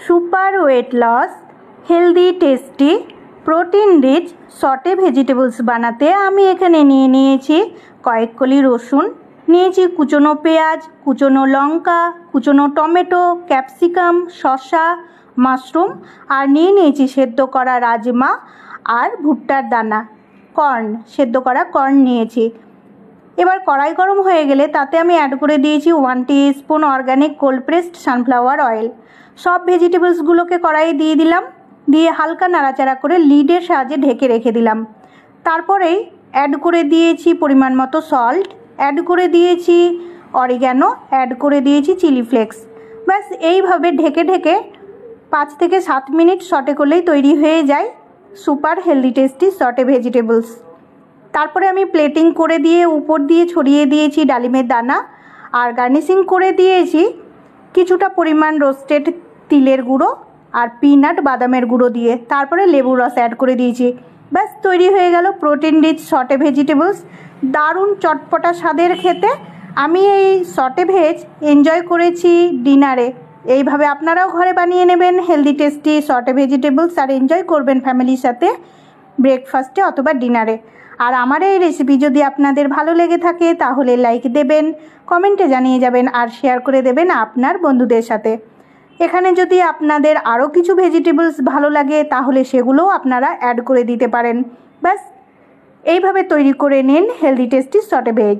Super weight loss healthy tasty protein rich sauteed vegetables বানাতে আমি এখানে নিয়ে নিয়েছি কয়েক কলি রসুন, নিয়েছি কুচনো পেঁয়াজ, কুচনো লঙ্কা, কুচনো টমেটো, ক্যাপসিকাম, শসা, মাশরুম আর নিয়ে নিয়েছি সেদ্ধ করা রাজমা আর ভুট্টার দানা, কর্ন, সেদ্ধ করা কর্ন নিয়েছি। এবার কড়াই গরম হয়ে গেলে তাতে আমি অ্যাড করে দিয়েছি 1 teaspoon organic cold pressed sunflower oil. সব ভেজিটেবলসগুলোকে কড়াইয়ে দিয়ে দিলাম, দিয়ে হালকা নাড়াচাড়া করে লিডের সাহায্যে ঢেকে রেখে দিলাম। তারপরেই অ্যাড করে দিয়েছি পরিমাণ মতো সল্ট, অ্যাড করে দিয়েছি অরিগ্যানো, অ্যাড করে দিয়েছি চিলি ফ্লেক্স। ব্যাস এইভাবে ঢেকে ঢেকে 5 থেকে 7 মিনিট সটে করলেই তৈরি হয়ে যায় super healthy tasty saute vegetables. তারপরে আমি প্লেটিং করে দিয়ে উপর দিয়ে ছড়িয়ে দিয়েছি ডালিমের দানা আর গার্নিশিং করে দিয়েছি কিছুটা পরিমাণ রোস্টেড তিলের গুঁড়ো আর পিনাট বাদামের গুঁড়ো দিয়ে। তারপরে লেবুর রস অ্যাড করে দিয়েছি। ব্যাস তৈরি হয়ে গেল প্রোটিন রিচ সটে ভেজিটেবলস। দারুণ চটপটা স্বাদের খেতে। আমি এই সটে ভেজ এনজয় করেছি ডিনারে। এইভাবে আপনারাও ঘরে বানিয়ে নেবেন হেলদি টেস্টি সটে ভেজিটেবলস আর এনজয় করবেন ফ্যামিলির সাথে ব্রেকফাস্টে অথবা ডিনারে। আর আমার এই রেসিপি যদি আপনাদের ভালো লেগে থাকে তাহলে লাইক দেবেন, কমেন্টে জানিয়ে যাবেন আর শেয়ার করে দেবেন আপনার বন্ধুদের সাথে। এখানে যদি আপনাদের আরও কিছু ভেজিটেবলস ভালো লাগে তাহলে সেগুলোও আপনারা অ্যাড করে দিতে পারেন। ব্যাস এইভাবে তৈরি করে নিন হেলদি টেস্টি সটে ভেজ।